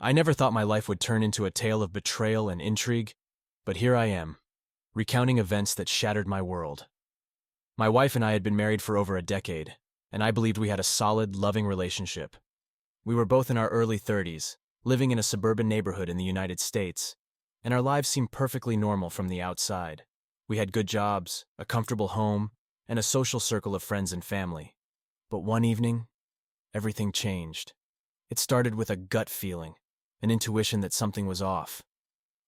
I never thought my life would turn into a tale of betrayal and intrigue, but here I am, recounting events that shattered my world. My wife and I had been married for over a decade, and I believed we had a solid, loving relationship. We were both in our early 30s, living in a suburban neighborhood in the United States, and our lives seemed perfectly normal from the outside. We had good jobs, a comfortable home, and a social circle of friends and family. But one evening, everything changed. It started with a gut feeling, an intuition that something was off.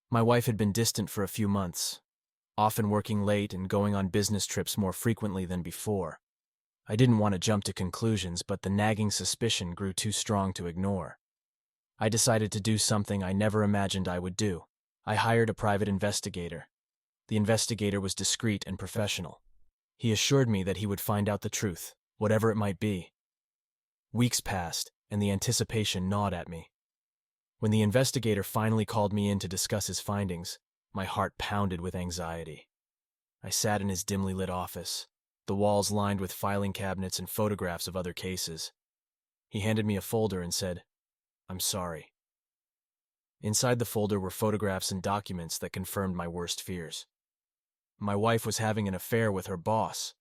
My wife had been distant for a few months, often working late and going on business trips more frequently than before. I didn't want to jump to conclusions, but the nagging suspicion grew too strong to ignore. I decided to do something I never imagined I would do. I hired a private investigator. The investigator was discreet and professional. He assured me that he would find out the truth, whatever it might be. Weeks passed, and the anticipation gnawed at me. When the investigator finally called me in to discuss his findings, my heart pounded with anxiety. I sat in his dimly lit office, the walls lined with filing cabinets and photographs of other cases. He handed me a folder and said, "I'm sorry." Inside the folder were photographs and documents that confirmed my worst fears. My wife was having an affair with her boss.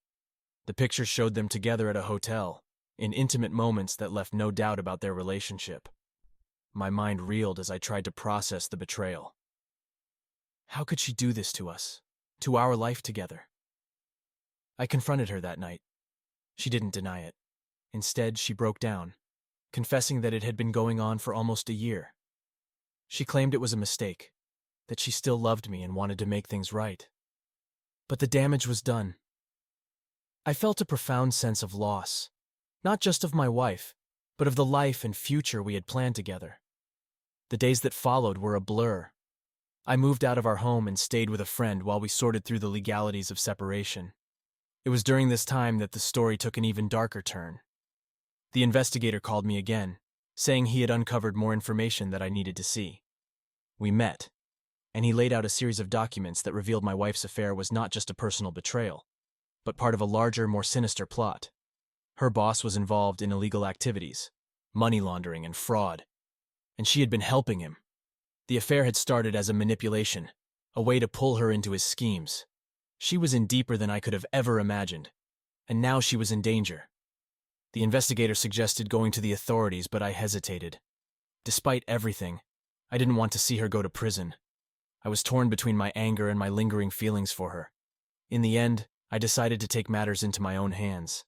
The pictures showed them together at a hotel, in intimate moments that left no doubt about their relationship. My mind reeled as I tried to process the betrayal. How could she do this to us, to our life together? I confronted her that night. She didn't deny it. Instead, she broke down, confessing that it had been going on for almost a year. She claimed it was a mistake, that she still loved me and wanted to make things right. But the damage was done. I felt a profound sense of loss, not just of my wife, but of the life and future we had planned together. The days that followed were a blur. I moved out of our home and stayed with a friend while we sorted through the legalities of separation. It was during this time that the story took an even darker turn. The investigator called me again, saying he had uncovered more information that I needed to see. We met, and he laid out a series of documents that revealed my wife's affair was not just a personal betrayal, but part of a larger, more sinister plot. Her boss was involved in illegal activities, money laundering and fraud, and she had been helping him. The affair had started as a manipulation, a way to pull her into his schemes. She was in deeper than I could have ever imagined, and now she was in danger. The investigator suggested going to the authorities, but I hesitated. Despite everything, I didn't want to see her go to prison. I was torn between my anger and my lingering feelings for her. In the end, I decided to take matters into my own hands.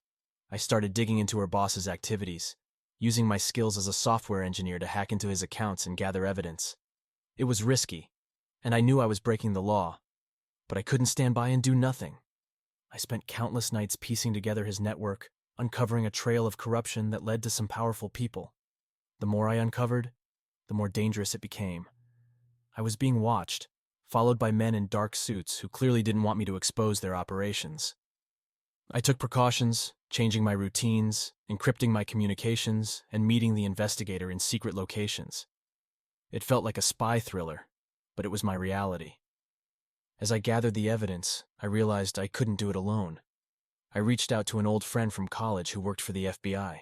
I started digging into her boss's activities, using my skills as a software engineer to hack into his accounts and gather evidence. It was risky, and I knew I was breaking the law, but I couldn't stand by and do nothing. I spent countless nights piecing together his network, uncovering a trail of corruption that led to some powerful people. The more I uncovered, the more dangerous it became. I was being watched, followed by men in dark suits who clearly didn't want me to expose their operations. I took precautions, changing my routines, encrypting my communications, and meeting the investigator in secret locations. It felt like a spy thriller, but it was my reality. As I gathered the evidence, I realized I couldn't do it alone. I reached out to an old friend from college who worked for the FBI.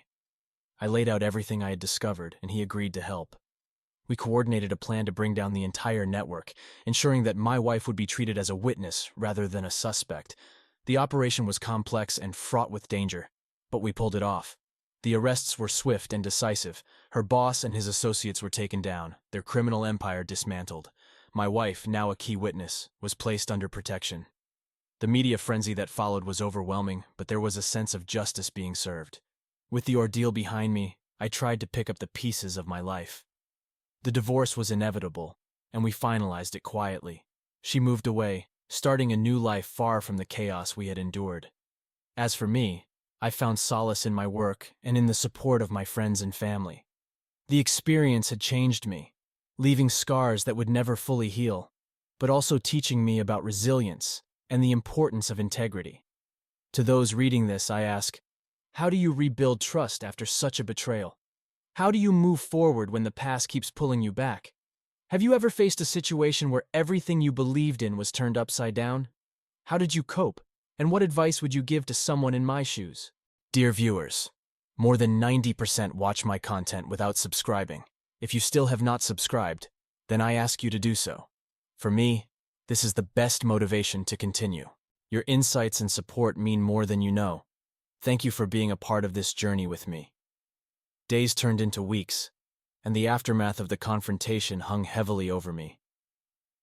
I laid out everything I had discovered, and he agreed to help. We coordinated a plan to bring down the entire network, ensuring that my wife would be treated as a witness rather than a suspect. The operation was complex and fraught with danger, but we pulled it off. The arrests were swift and decisive. Her boss and his associates were taken down, their criminal empire dismantled. My wife, now a key witness, was placed under protection. The media frenzy that followed was overwhelming, but there was a sense of justice being served. With the ordeal behind me, I tried to pick up the pieces of my life. The divorce was inevitable, and we finalized it quietly. She moved away, starting a new life far from the chaos we had endured. As for me, I found solace in my work and in the support of my friends and family. The experience had changed me, leaving scars that would never fully heal, but also teaching me about resilience and the importance of integrity. To those reading this, I ask, how do you rebuild trust after such a betrayal? How do you move forward when the past keeps pulling you back? Have you ever faced a situation where everything you believed in was turned upside down? How did you cope? And what advice would you give to someone in my shoes? Dear viewers, more than 90% watch my content without subscribing. If you still have not subscribed, then I ask you to do so. For me, this is the best motivation to continue. Your insights and support mean more than you know. Thank you for being a part of this journey with me. Days turned into weeks, and the aftermath of the confrontation hung heavily over me.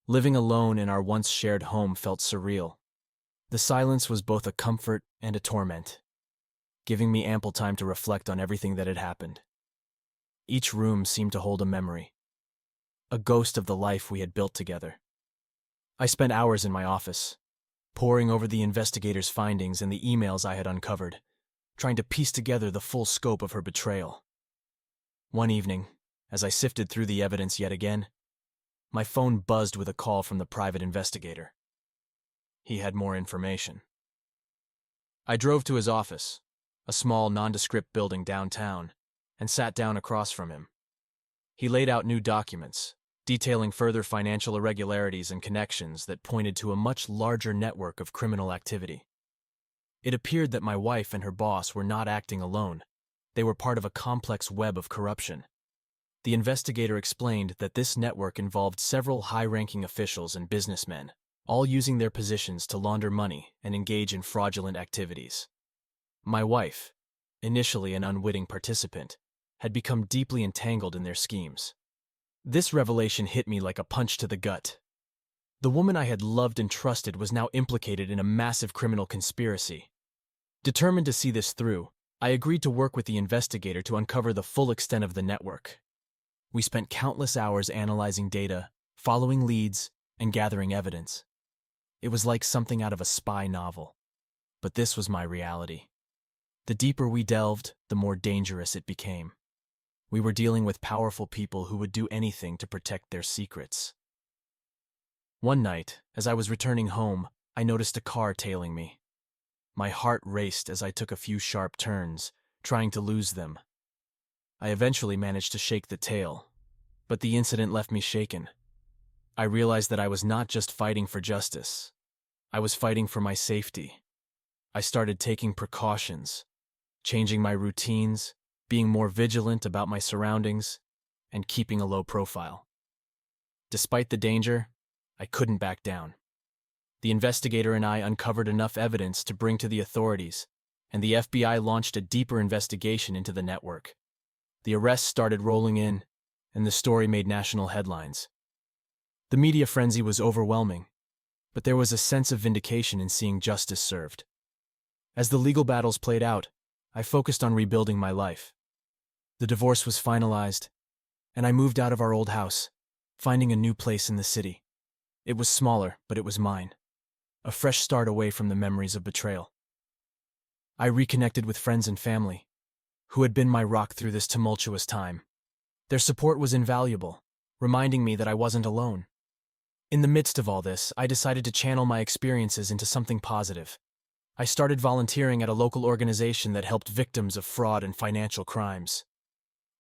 Living alone in our once shared home felt surreal. The silence was both a comfort and a torment, giving me ample time to reflect on everything that had happened. Each room seemed to hold a memory, a ghost of the life we had built together. I spent hours in my office, poring over the investigator's findings and the emails I had uncovered, trying to piece together the full scope of her betrayal. One evening, as I sifted through the evidence yet again, my phone buzzed with a call from the private investigator. He had more information. I drove to his office, a small, nondescript building downtown, and sat down across from him. He laid out new documents, detailing further financial irregularities and connections that pointed to a much larger network of criminal activity. It appeared that my wife and her boss were not acting alone. They were part of a complex web of corruption. The investigator explained that this network involved several high-ranking officials and businessmen, all using their positions to launder money and engage in fraudulent activities. My wife, initially an unwitting participant, had become deeply entangled in their schemes. This revelation hit me like a punch to the gut. The woman I had loved and trusted was now implicated in a massive criminal conspiracy. Determined to see this through, I agreed to work with the investigator to uncover the full extent of the network. We spent countless hours analyzing data, following leads, and gathering evidence. It was like something out of a spy novel. But this was my reality. The deeper we delved, the more dangerous it became. We were dealing with powerful people who would do anything to protect their secrets. One night, as I was returning home, I noticed a car tailing me. My heart raced as I took a few sharp turns, trying to lose them. I eventually managed to shake the tail, but the incident left me shaken. I realized that I was not just fighting for justice. I was fighting for my safety. I started taking precautions, changing my routines, being more vigilant about my surroundings, and keeping a low profile. Despite the danger, I couldn't back down. The investigator and I uncovered enough evidence to bring to the authorities, and the FBI launched a deeper investigation into the network. The arrests started rolling in, and the story made national headlines. The media frenzy was overwhelming, but there was a sense of vindication in seeing justice served. As the legal battles played out, I focused on rebuilding my life. The divorce was finalized, and I moved out of our old house, finding a new place in the city. It was smaller, but it was mine. A fresh start away from the memories of betrayal. I reconnected with friends and family, who had been my rock through this tumultuous time. Their support was invaluable, reminding me that I wasn't alone. In the midst of all this, I decided to channel my experiences into something positive. I started volunteering at a local organization that helped victims of fraud and financial crimes.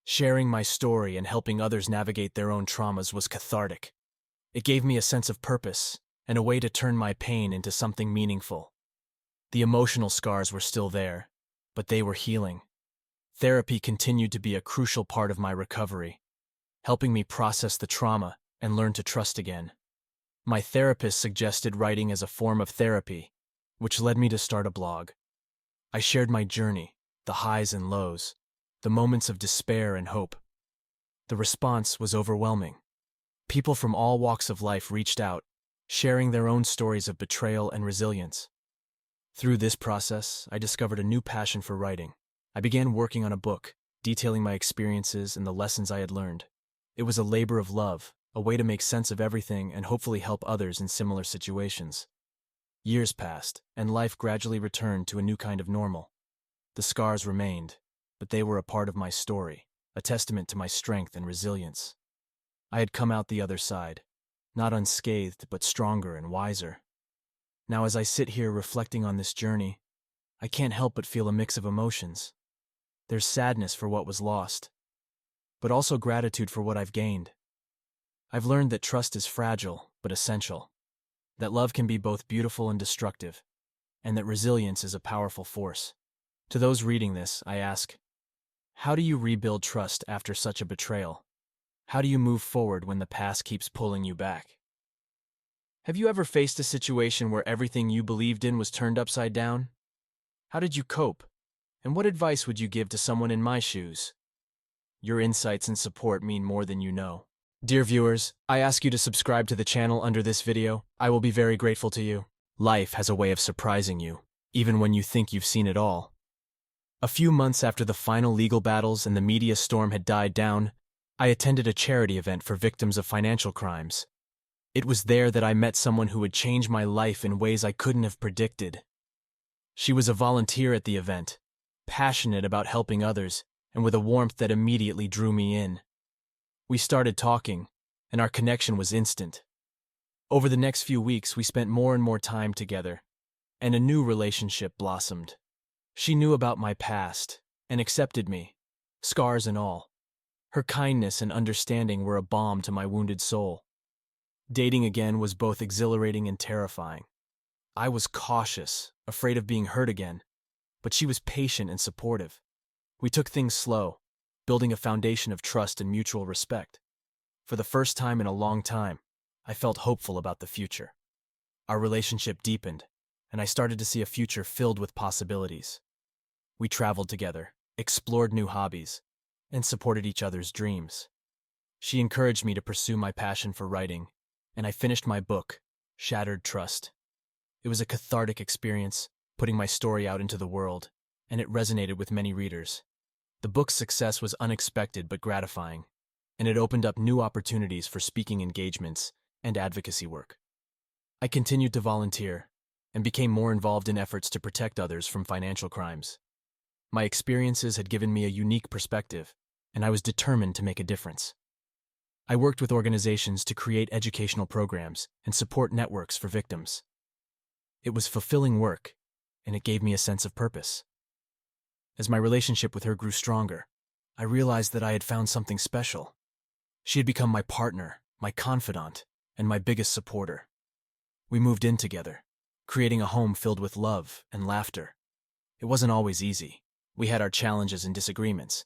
Sharing my story and helping others navigate their own traumas was cathartic. It gave me a sense of purpose and a way to turn my pain into something meaningful. The emotional scars were still there, but they were healing. Therapy continued to be a crucial part of my recovery, helping me process the trauma and learn to trust again. My therapist suggested writing as a form of therapy, which led me to start a blog. I shared my journey, the highs and lows, the moments of despair and hope. The response was overwhelming. People from all walks of life reached out, sharing their own stories of betrayal and resilience. Through this process, I discovered a new passion for writing. I began working on a book, detailing my experiences and the lessons I had learned. It was a labor of love, a way to make sense of everything and hopefully help others in similar situations. Years passed, and life gradually returned to a new kind of normal. The scars remained, but they were a part of my story, a testament to my strength and resilience. I had come out the other side, not unscathed, but stronger and wiser. Now, as I sit here reflecting on this journey, I can't help but feel a mix of emotions. There's sadness for what was lost, but also gratitude for what I've gained. I've learned that trust is fragile, but essential, that love can be both beautiful and destructive, and that resilience is a powerful force. To those reading this, I ask, how do you rebuild trust after such a betrayal? How do you move forward when the past keeps pulling you back? Have you ever faced a situation where everything you believed in was turned upside down? How did you cope? And what advice would you give to someone in my shoes? Your insights and support mean more than you know. Dear viewers, I ask you to subscribe to the channel under this video. I will be very grateful to you. Life has a way of surprising you, even when you think you've seen it all. A few months after the final legal battles and the media storm had died down, I attended a charity event for victims of financial crimes. It was there that I met someone who would change my life in ways I couldn't have predicted. She was a volunteer at the event, passionate about helping others, and with a warmth that immediately drew me in. We started talking, and our connection was instant. Over the next few weeks, we spent more and more time together, and a new relationship blossomed. She knew about my past and accepted me, scars and all. Her kindness and understanding were a balm to my wounded soul. Dating again was both exhilarating and terrifying. I was cautious, afraid of being hurt again, but she was patient and supportive. We took things slow, building a foundation of trust and mutual respect. For the first time in a long time, I felt hopeful about the future. Our relationship deepened, and I started to see a future filled with possibilities. We traveled together, explored new hobbies, and supported each other's dreams. She encouraged me to pursue my passion for writing, and I finished my book, Shattered Trust. It was a cathartic experience, putting my story out into the world, and it resonated with many readers. The book's success was unexpected but gratifying, and it opened up new opportunities for speaking engagements and advocacy work. I continued to volunteer and became more involved in efforts to protect others from financial crimes. My experiences had given me a unique perspective, and I was determined to make a difference. I worked with organizations to create educational programs and support networks for victims. It was fulfilling work, and it gave me a sense of purpose. As my relationship with her grew stronger, I realized that I had found something special. She had become my partner, my confidant, and my biggest supporter. We moved in together, creating a home filled with love and laughter. It wasn't always easy. We had our challenges and disagreements,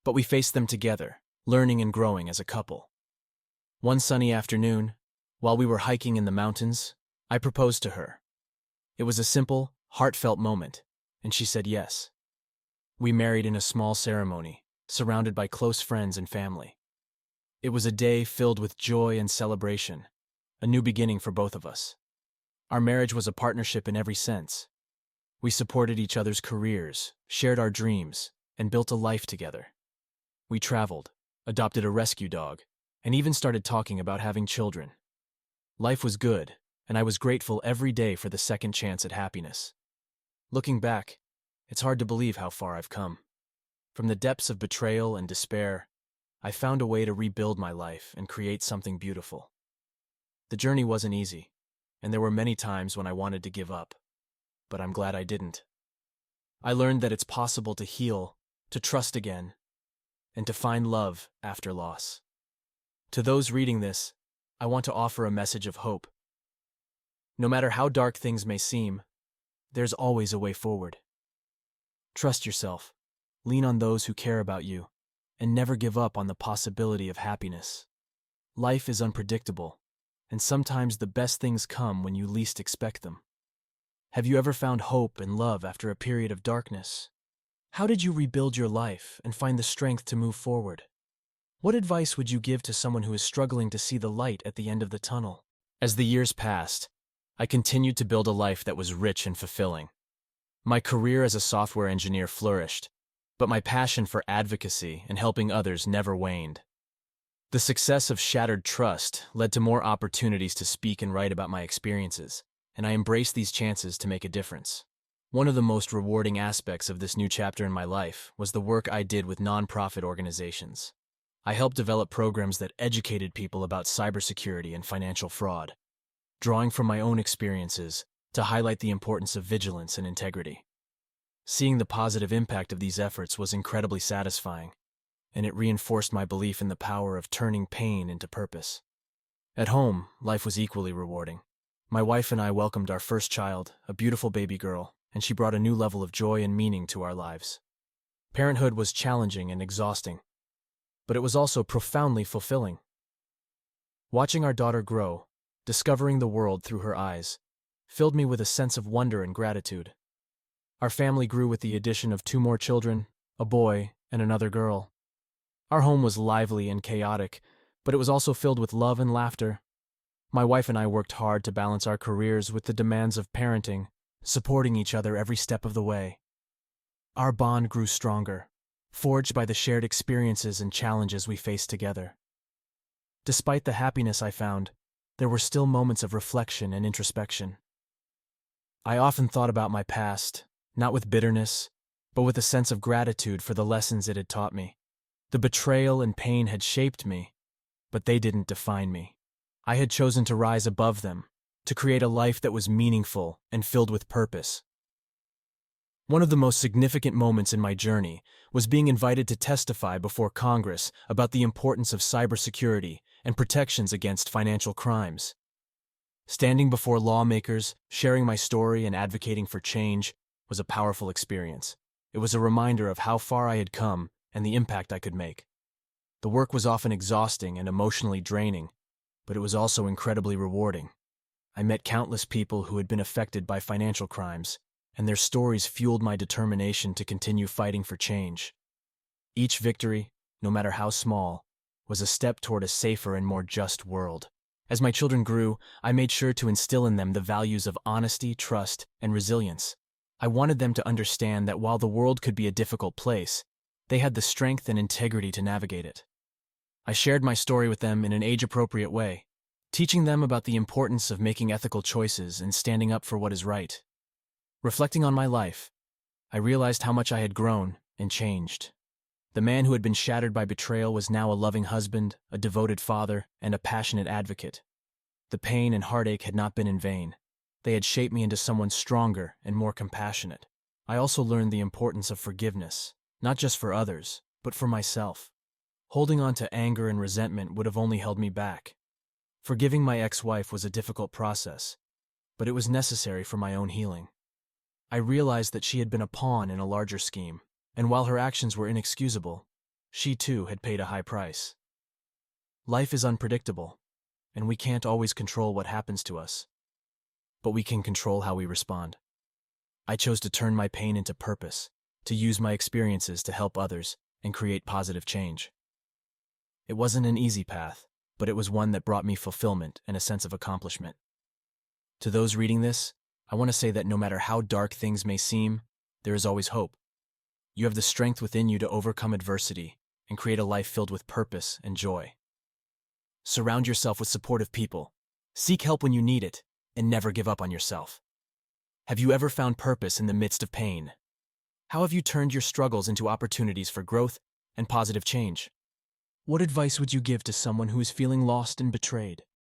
but we faced them together, learning and growing as a couple. One sunny afternoon, while we were hiking in the mountains, I proposed to her. It was a simple, heartfelt moment, and she said yes. We married in a small ceremony, surrounded by close friends and family. It was a day filled with joy and celebration, a new beginning for both of us. Our marriage was a partnership in every sense. We supported each other's careers, shared our dreams, and built a life together. We traveled, adopted a rescue dog, and even started talking about having children. Life was good, and I was grateful every day for the second chance at happiness. Looking back, it's hard to believe how far I've come. From the depths of betrayal and despair, I found a way to rebuild my life and create something beautiful. The journey wasn't easy, and there were many times when I wanted to give up, but I'm glad I didn't. I learned that it's possible to heal, to trust again, and to find love after loss. To those reading this, I want to offer a message of hope. No matter how dark things may seem, there's always a way forward. Trust yourself, lean on those who care about you, and never give up on the possibility of happiness. Life is unpredictable, and sometimes the best things come when you least expect them. Have you ever found hope and love after a period of darkness? How did you rebuild your life and find the strength to move forward? What advice would you give to someone who is struggling to see the light at the end of the tunnel? As the years passed, I continued to build a life that was rich and fulfilling. My career as a software engineer flourished, but my passion for advocacy and helping others never waned. The success of Shattered Trust led to more opportunities to speak and write about my experiences, and I embraced these chances to make a difference. One of the most rewarding aspects of this new chapter in my life was the work I did with nonprofit organizations. I helped develop programs that educated people about cybersecurity and financial fraud, drawing from my own experiences to highlight the importance of vigilance and integrity. Seeing the positive impact of these efforts was incredibly satisfying, and it reinforced my belief in the power of turning pain into purpose. At home, life was equally rewarding. My wife and I welcomed our first child, a beautiful baby girl, and she brought a new level of joy and meaning to our lives. Parenthood was challenging and exhausting, but it was also profoundly fulfilling. Watching our daughter grow, discovering the world through her eyes, filled me with a sense of wonder and gratitude. Our family grew with the addition of 2 more children, a boy and another girl. Our home was lively and chaotic, but it was also filled with love and laughter. My wife and I worked hard to balance our careers with the demands of parenting, supporting each other every step of the way. Our bond grew stronger, forged by the shared experiences and challenges we faced together. Despite the happiness I found, there were still moments of reflection and introspection. I often thought about my past, not with bitterness, but with a sense of gratitude for the lessons it had taught me. The betrayal and pain had shaped me, but they didn't define me. I had chosen to rise above them, to create a life that was meaningful and filled with purpose. One of the most significant moments in my journey was being invited to testify before Congress about the importance of cybersecurity and protections against financial crimes. Standing before lawmakers, sharing my story and advocating for change was a powerful experience. It was a reminder of how far I had come and the impact I could make. The work was often exhausting and emotionally draining, but it was also incredibly rewarding. I met countless people who had been affected by financial crimes, and their stories fueled my determination to continue fighting for change. Each victory, no matter how small, was a step toward a safer and more just world. As my children grew, I made sure to instill in them the values of honesty, trust, and resilience. I wanted them to understand that while the world could be a difficult place, they had the strength and integrity to navigate it. I shared my story with them in an age-appropriate way, teaching them about the importance of making ethical choices and standing up for what is right. Reflecting on my life, I realized how much I had grown and changed. The man who had been shattered by betrayal was now a loving husband, a devoted father, and a passionate advocate. The pain and heartache had not been in vain. They had shaped me into someone stronger and more compassionate. I also learned the importance of forgiveness, not just for others, but for myself. Holding on to anger and resentment would have only held me back. Forgiving my ex-wife was a difficult process, but it was necessary for my own healing. I realized that she had been a pawn in a larger scheme, and while her actions were inexcusable, she too had paid a high price. Life is unpredictable, and we can't always control what happens to us, but we can control how we respond. I chose to turn my pain into purpose, to use my experiences to help others and create positive change. It wasn't an easy path, but it was one that brought me fulfillment and a sense of accomplishment. To those reading this, I want to say that no matter how dark things may seem, there is always hope. You have the strength within you to overcome adversity and create a life filled with purpose and joy. Surround yourself with supportive people, seek help when you need it, and never give up on yourself. Have you ever found purpose in the midst of pain? How have you turned your struggles into opportunities for growth and positive change? What advice would you give to someone who is feeling lost and betrayed?